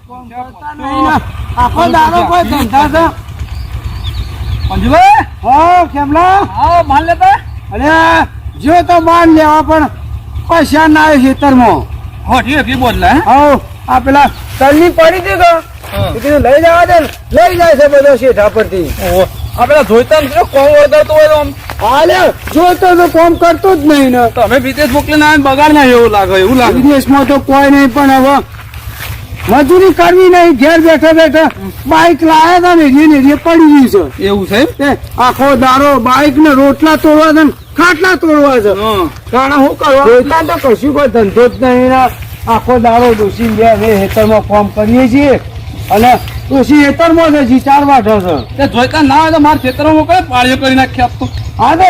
આખો દાડો કોઈ ધંધા છે મંજુભાઈ હા કેમલા આવો માલ લેતા અરે જો તો માન લેવા પણ પૈસા ના આવે ખેતરમાં હોઠી એટલી બોલ હે હા આ પેલા તલની પડી હતી કે કીધું લઈ જવા દે લઈ જાય છે બધો શેઠા પરથી આ પેલા જોઈતા ને કોમ વળગાડતો હોય તો આમ હાલે જોતો તો કોમ કરતો જ નહીં ને તમે વિદેશ મોકલીને આવીને બગાડ ના એવું લાગે વિદેશમાં તો કોઈ નહીં પણ હવે મજૂરી કરવી નહીં ઘેર બેઠા બેઠા બાઈક લાયા હતા ને એ પડી ગઈ છે એવું છે તે આખો દારો બાઈક ને રોટલા તોડવા છે ને ખાટલા તોડવા છે કારણ શું કરવા જોઈતા તો કશું કોઈ ધંધો જ નહીં ને આખો દારો ડોસી બે હેતરમાં કામ કરીએ છીએ અને ડોસી હેતરમાં છે જીચાર વાઢો છે તે જોઈતા ના હોય તો મારા ખેતરમાં મોકલે પાળીઓ કરી નાખી આપતો હા ને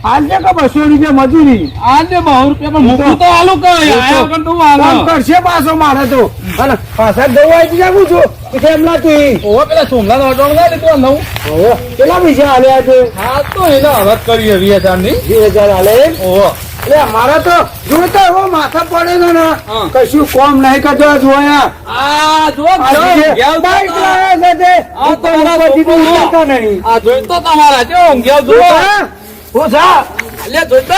આજે કે 200 રૂપિયા મજૂરી આજે 100 રૂપિયા પણ મોકલું તો આલુ કામ કરશે પાછો મારે તો અને પાછા દવાઈ થી જાગું છું કેમલા તું ઓહો પેલા સોમલા નો ઓટો ના લીધું નવું ઓહો કેટલા પૈસા આલ્યા છે હા તો એને હરત કરી 20000 ની 2000 આલે ઓહો એટલે મારા તો જોતા હો માથા પડે છે ને કશું કોમ નહીં કરતો જોયા આ જો બાઈક લાયા છે તે આ તો ઉતરતા નહીં આ જોઈતો તમારા જો ઊંઘ્યા જો હું જા લે જોઈતા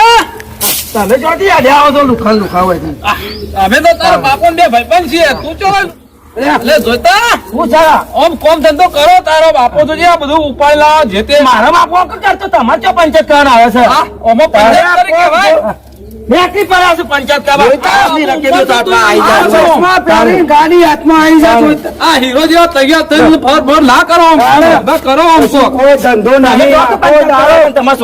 તમે જોતી આડ્યા આવો તો લુખાવ હોય અમે તો તારા બાપો ને બે ભાઈબંધ છીએ તું ચો લે જોઈતા હું જા ઓમ કોમ ધંધો કરો તારો બાપો તો જે આ બધું ઉપાડી લાવો જે તે મારા બાપો કરતો તમારે ચો પંચાયત કરવા આવે છે હા ઓમો પંચાયત કરી કહેવાય બેટરી પર આવશે પંચાયત કરવા ગાડી હાથમાં આવી જાય આ હીરો જેવા તૈયાર થઈને ફર ફર ના કરો કરો આમ તો કોઈ ધંધો નહીં તમારા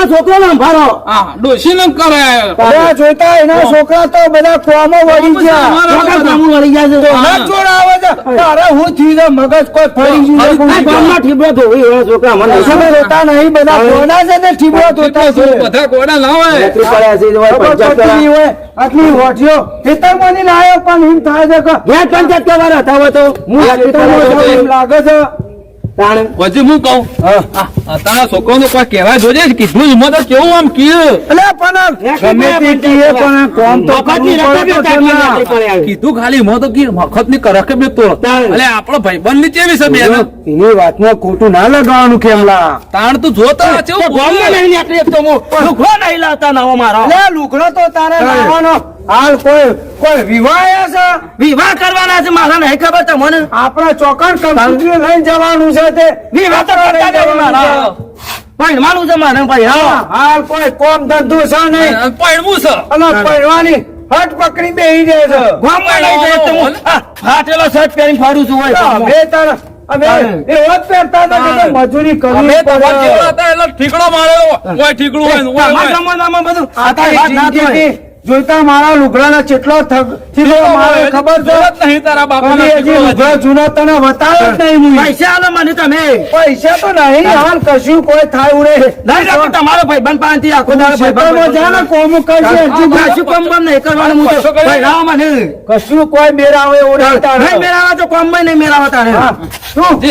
છોકરો ને ભારો હા ડોશી ને કરે જોઈતા એના છોકરા તો બધા કોમો વળી ગયા વળી ગયા છે જોડ આવે છે તારે હું થી મગજ કોઈ ફરી ગયું ઠીબડો ધોવી એવા છોકરા મને રોતા નહીં બધા કોના છે ને ઠીબડો ધોતા છે બધા કોડા ના હોય આટલી હોઠીઓ ખેતરમાંથી લાયો પણ એમ થાય છે કે પંચાયત કરવા હતા તો હું લાગે છે પછી હું કહું તારા છોકરો નો કોઈ કહેવાય જોજે કીધું હિંમત કેવું આમ કીધું કીધું ખાલી હિંમત મખત ની કરકે બે તો એટલે આપણો ભાઈબંધ ની ચેવી છે એની વાતમાં ખોટું ના લગાવવાનું કેમલા તાણ તું જોતા લુગડો નહીં લાવતા નવો મારો લુગડો તો તારે લાવવાનો હાલ કોઈ વિવાહ છે વિવાહ કરવાના છે મારા નહીં ખબર તમને આપણા ચોકન કંપની લઈને જવાનું છે તે વિવાહ તો પૈણવાનું છે મારે ભાઈ હાલ કોઈ કોમ ધંધો છે નહીં પૈણવું છે અને પૈણવાની હટ પકડી બેહી જાય છે ગામમાં લઈ જાય તો ફાટેલો શર્ટ પહેરી ફાડું છું હોય બે તારા અમે એવો જ પહેરતા હતા મજૂરી કરવી ઠીકડો મારેલો કોઈ ઠીકડું હોય બધું જોઈતા મારા લુગડાના કેટલો મારે ખબર છે નહીં તારા બાપા લુગડા જૂના તને બતાવે જ નહીં પૈસા આલો મને તમે પૈસા તો નહીં હાલ કશું કોઈ થાય ઉડે તમારો ભાઈબંધ પાસેથી આખો કોમ કરશે કશું કોમ નહીં કરવાનું મને કશું કોઈ મેરાવે નહીં મેરાવા તો કોમ નહીં મેરાવા તારે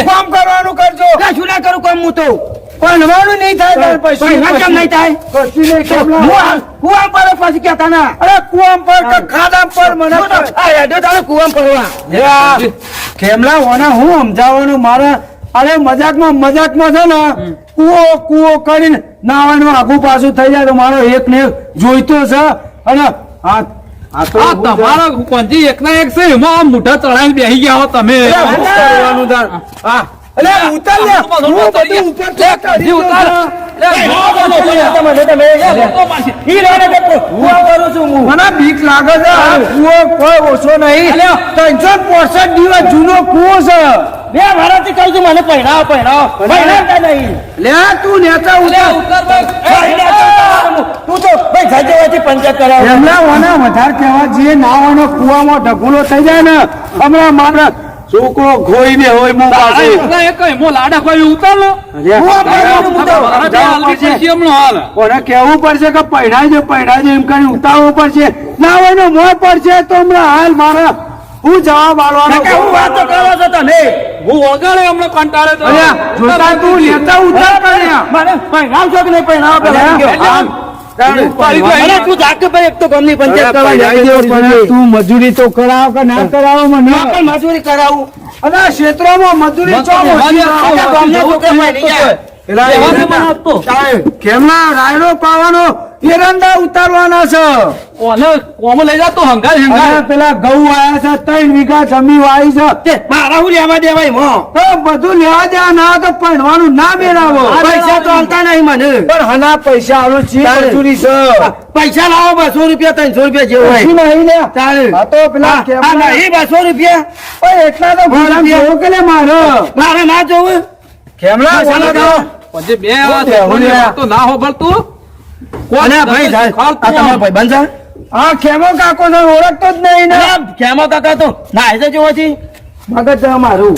કામ કરવાનું કરજો કશું ના કરું કોમ હું તો ભણવાનું નહીં થાય પૈસા કેમ નહીં થાય કશું નહીં કુવામ પર પછી કેતા ના અરે કુવામ પર ખાડા પર મને કુવામ પરવા ખેમલા હોના હું સમજાવવાનું મારા અરે મજાકમાં છે ને કુવો કરીને નાવાનું આગુ પાછું થઈ જાય તો મારો એક ને એક જોઈતો છે અને તમારા કોંજી એક ના એક છે એમાં મોઢા ચડાઈને બેસી ગયા હો તમે હા અલે ઉતાર લે હું બધું ઉપર ચડી ઉતાર મને બીક લાગે છે કુવો કોઈ ઓછો નહીં 365 દિવસ જૂનો કુવો છે બે ભારતથી કહું છું મને પહેરાવો નહીં લે તું નેતા ઉતાર તું તો ભાઈ જાજેવાથી પંચાયત કરાવ એમના વાના વધારે કહેવા જે નાવાનો કુવામાં ઢગુલો થઈ જાય ને હમણાં મારા છોકરો ખોઈ ને હોય મો પાસે લાડા કોઈ ઉતાર કોને કેવું પડશે કે પહેરાય છે એમ કરી ઉતારવું પડશે ના હોય ને મોં પડશે તો હમણાં હાલ મારા હું જવાબ આલવાનો વાતો કરો છો તમે હું વગાડે હમણાં કંટાળે તો જોતા તું લેતા ઉતાર કર્યા મને પહેરાવ છો કે નહીં પહેરાવ અરે તું જાકે ભાઈ એક તો ગામની પંચાયત કરવા પૈણાઈ દેવો પણ તું મજૂરી તો કરાવ કે ના કરાવો મને ના પણ મજૂરી કરાવું અને આ ક્ષેત્રોમાં મજૂરી ચો ઓછી આવે. આખા ગામને છોકરા ભાઈ નહીં જાય. પેલા એવા મને આપતો. કેમના રાયડો પાવાનો એરંડા ઉતારવાના છે ઓને કોમ લઈ જાતો હંગાર અને હંગાર પેલા ઘઉં આયા છે 3 વીઘા જમીન વાઈ છે તે મારા હું લેવા દેવાય મો તો બધું લેવા દેવા ના તો પૈણવાનું ના મેળાવો પૈસા તો આલતા નહીં મને પણ હના પૈસા આલો છે તારે. મજૂરી છે પૈસા લાવો 200 રૂપિયા 300 રૂપિયા જેવું હોય કશું નહીં લે ચાલે. આ તો પેલા આ કેમના નહીં 200 રૂપિયા ઓય એટલા તો ગુલામ જેવો કે લે મારો મારે ના જોવું કેમના બોલો તો પછી બે આવા શું કહેવું લે? તો ના હોભળતું અને આ ભાઈ સાહેબ, આ તમારો ભાઈ બંધ આ ખેમો કાકો ને ઓળખતો જ નહીં ને કેમો કાકા તો ના એ જોવો છે મગજ છે અમારું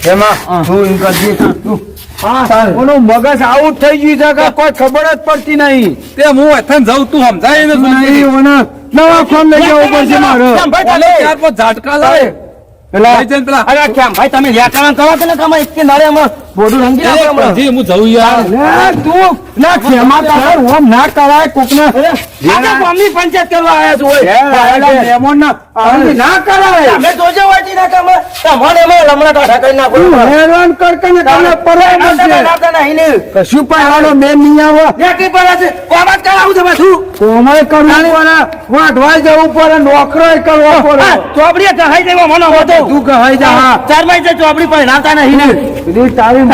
ખેમા તું એમ કરજી તું હા ઓનું મગજ આઉટ થઈ ગયું છે કે કોઈ ખબર જ પડતી નહીં તે હું એથન જાઉં તું સમજાય ને નહીં ઓને નવા ફોન લઈ જવો પડશે મારો કેમ ભાઈ ચાલે? ચાર પાંચ ઝાટકા લાવે પેલા લઈ જઈને પેલા અરે કેમ ભાઈ તમે વ્યાકરણ કરો છો ને કે અમે એક નડે અમે બોડું રંગી નાખો હમણાં. પછી હું જઉં યાર લે તું ના ખેમા કાકો ઓમ ના કરાય કોકને આ તો ગામની પંચાયત કરવા આયા છો ઓય. મહેમાન ના આવું ના કરાય તમે જોજો વાંચી નાખો અમે. તમારે અમે લમણા ટાઢા કરી નાખો તું હેરાન કર કે ને તને પરાય આ તમે મળશે નાતા નહીં ને. કશું પાડવાનો મેં નહીં આવો નેકી પડે છે. કોમ જ કરાવું છે બધું. કોમય કરવું પડે વાંઢવાય જવું પડે નોકરોય કરવો પડે હા, ચોપડીએ કહાઈ દેવો મને હોતો. તું કહાઈ જા હા ચાર માઈ છે ચોપડી પણ નાતા નહીં ને. પેલી તારી માં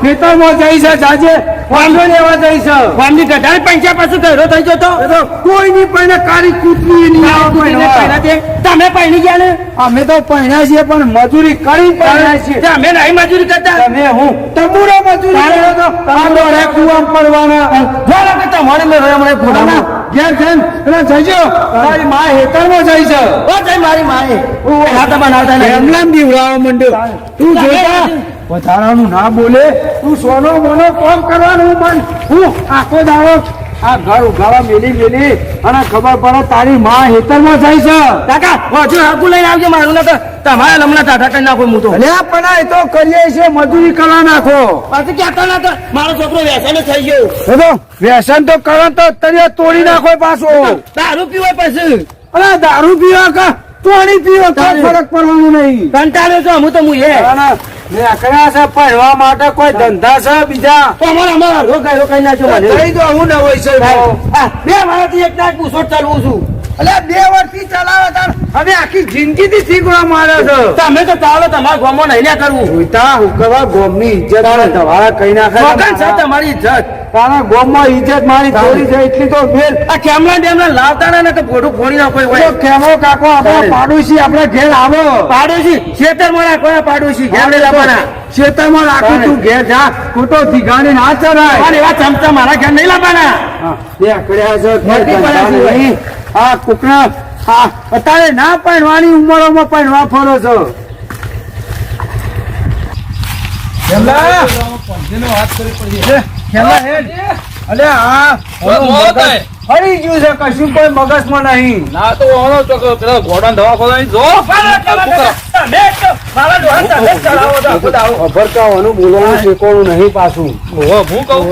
ખેતરમાં જઈ છે જાજે વાંધો લેવા જઈ છે ગામની ગઢાની પંચાયત પાછું ઘરો થઈ જતો. એ તો કોઈ ની પણ કારી કૂતરી નહીં આવે કૂતરીને કોઈ પહેલા તે તમે પહેલી ગયા ને. અમે તો પહેણ્યા છીએ પણ મજૂરી કરી પહેણ્યા છીએ તે અમે નહીં મજૂરી કરતા. તમે હું તમુરો મજૂરી કરો તો આંધો રે કુવામ પડવાના જોડે કે તમારે મેં રહ્યો હમણાં ફોડામાં. ઘેર થઈને પેલા જજો તારી માં હેતરમાં જઈ છે ઓ જય મારી માએ. નાતા બનાવતા નહીં. એમનેમ બીવડાવવા માંડ્યો તું જોતા વધારાનું ના બોલે તું સોનો મોનો કોમ કરવાનું મન હું આખો દાડો આ ઘર ઉઘાડા મેલી અને ખબર પડે તારી માં હેતરમાં જાય છે કાકા હજુ હાકુ લઈને આવજો મારું ને તો તમારે લમણા ટાઢા કરી નાખો હું તો. અલ્યા પણ આ એ તો કરીએ છે મજૂરી કરવા નાખો પાછું કહેતા ના તો મારો છોકરો વ્યસને થઈ ગયો. એ તો વ્યસન તો કરો તો તને તોડી નાખો પાછો દારૂ પીવાય પછી અરે દારૂ પીવા કા તોડી પીવા કોઈ ફરક પડવાનું નહીં કંટાળ્યો છો હું તો હું એ. કયા છે પહેરવા માટે કોઈ ધંધા છે બીજા તો અમારા રોકાઈ રોકાઈ નાખજો મને. કઈ તો હું ન હોય છે હા, બે મારાથી એક ના પૂછો ચાલવું છું. અલ્યા 2 વર્ષથી ચલાવે તાર હવે આખી જિંદગી થી શીખવા મારે છે તમે તો ચાલો તમારા ગામમાં નહીં ને કરવું. ઉઈતા હુકવા ગોમની ઇજ્જત આવે તમારા કઈ નાખે વગર છે તમારી ઇજ્જત. તારા ગોમમાં ઇજ્જત મારી થોડી છે એટલી તો મેલ આ ખેમલા ડેમલા લાવતા ને તો ફોટું ફોડી નાખો હોય. તો કેમો કાકો આપણો પાડોશી આપણે ઘેર આવો પાડોશી ખેતરમાં રાખવાના પાડોશી ઘેર લાવવાના. ખેતરમાં રાખું તું ઘેર જા ખોટો ઠીકાણે ના ચરાય અને એવા ચમચા મારા ઘેર નહીં લાવવાના. બે આકડ્યા છે મોટી પડાશી નહીં. આ કુકણા આ અત્યારે ના પહેરવાની ઉંમરોમાં પહેરવા ફરો છો અલે આ ફરી ગયું છે કશું કોઈ મગજમાં નહીં ના તો ઓનો ચોક પેલા ઘોડાનો દવાખાનો જો મારા ડોહા તમે ચલાવો તો આખું દાવ. અભરકાવાનું બોલવાનું શીખવાનું નહીં પાછું હું કહું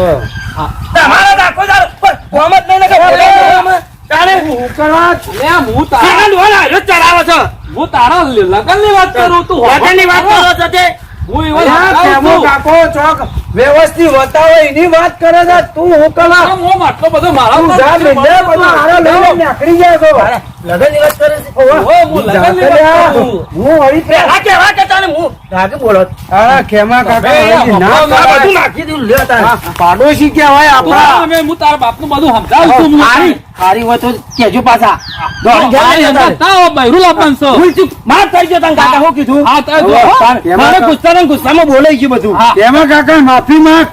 તમારા તો આખું દાવ. પણ કોમ જ નહીં ને કે ફોટો ફોડવામાં. તારે હું કરવા હું તારા કાકા ડોહા હાલો જ ચલાવો છો. હું તારા લગનની વાત કરું તું હોટલની વાત કરો છો તે. હું એવો અલ્યા, કેમો કાકો ચોક વ્યવસ્થિત બતાવો એની વાત કરે છે તું હું કલા હું આટલો બધો મારા તું જા મેંદે બધા હારા લઈને નીકળી જાય છો લગનની વાત કરે છે. હું લગનની વાત કરું હું હરી પેલા કેવા કે તને હું રાગે બોલો. તારા ખેમા કાકા હરી ના આ બધું કરાય. નાખી દીધું લે તારે. પાડોશી કહેવાય આપણા હું તારા બાપનું બધું સમજાવું છું હું હારી હારી હોય તો કેજો પાછા. મારી અંદર તાવ બૈરું લાવવાનું છો. ભૂલ ચૂક માર થઈ ગયો તને કાકા હું કીધું. હા તારે જો મારે ગુસ્સામાં ગુસ્સામાં બોલાઈ ગયું બધું. હા. ખેમા કાકા માફી માંગ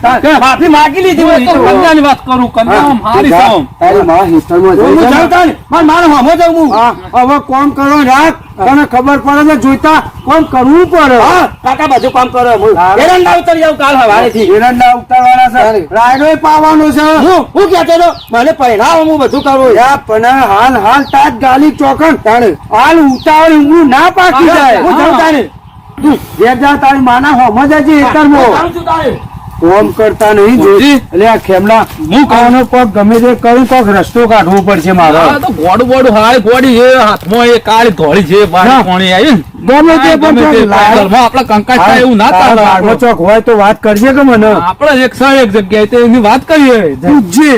માફી માંગી લીધી હું હું તો તો. કન્યાની વાત કરું કન્યા મારી સોમ તારી માં હિસ્સામાં હું જઈ જાઉં છે. તાને. મારે હમો જાઉં હું. હા, હવે કોમ કરો રાખ તને ખબર પડે છે જોઈતા કોમ કરવું પડે હા કાકા બધું કામ કરો હું. એરંડા ઉતરી જાઉં કાલ હવારેથી. એરંડા ઉતારવાના છે રાયડોય પાવાનો છે હું કહેતો હતો મને પહેરાવો હું બધું કરું. યા પણ હાલ તાજ ગાલી ચોકન હાલ ઉતાવળ ઊંઘું ના પાકી જાય હું જાઉં તાને. ઘેર જા તારી માના હોમ જ હજી જાઉં એતરમાં છું તાને. કોમ કરતા નહીં ઓજી. એટલે આ ખેમલા હું કહું. આનો કોક ગમે તે કરું કોક રસ્તો કાઢવો પડશે મારો આ તો ગોડું બોડું હાય ગોડી છે હાથમાં એ કાળી ધોળી છે ના. બારી પાણી આવી ને ગમે તે પણ ગમે તે ચોક લાય. ઘરમાં આપણા કંકાસ થાય એવું ના તારા ચાલે બારમાં ચોક હોય તો વાત કરજે કે મને આપણે એક સર એક જગ્યાએ તો એની વાત કરીએ પૂછજે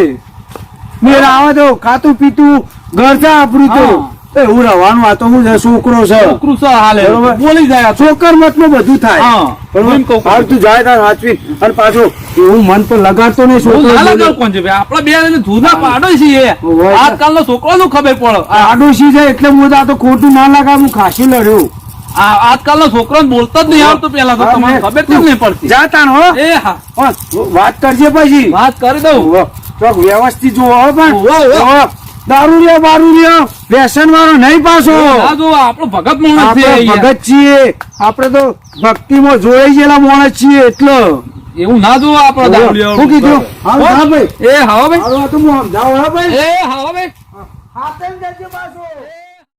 મેળ આવે તો ખાતું પીતું ઘર છે આપણું તો હા. એવું રહેવાનું આ તો હું છે, છોકરો છે છોકરું છે હાલે બરોબર. બોલી જાય આ તો. છોકર મતમાં બધું થાય હા એમ કહું. હાલ તું જાય તાર સાચવી અને પાછો એવું મન તો લગાડતો નહીં હું છોકરો ના જોડે. લગાવ કોણ છે ભાઈ આપણા બે જણ જૂના પાડો છીએ હોય. આજકાલનો છોકરાનું ખબર પડે આ આડોશી છે એટલે હું આ તો ખોટું ના લગાવ હું ખાસી લડ્યું આજકાલનો છોકરો બોલતો જ નહીં આવડતું પેલા તો હા, તમને મેં- ખબર કેમ નહીં પડતી જા તાણ હો એ હા હો, વાત કરજે પછી વાત કરી દઉં હો, ચોક વ્યવસ્થિત જોવો હો પણ હોવે, હોવે. હો, દારૂ લ્યો બારૂ લ્યો વ્યસન વાળો નહીં પાછો આ જો આપણો ભગત માણસ છે આપણે અહીંયા. ભગત છીએ આપણે તો ભક્તિમાં જોડાઈ ગયેલા માણસ છીએ એટલે એવું ના જોવા આપણે દારૂડિયા. શું કીધું હાલ હા ભાઈ એ હા ભાઈ હાલો, આ તો હું સમજાવું હા ભાઈ એ હા ભાઈ હાથે જ જજે પાછો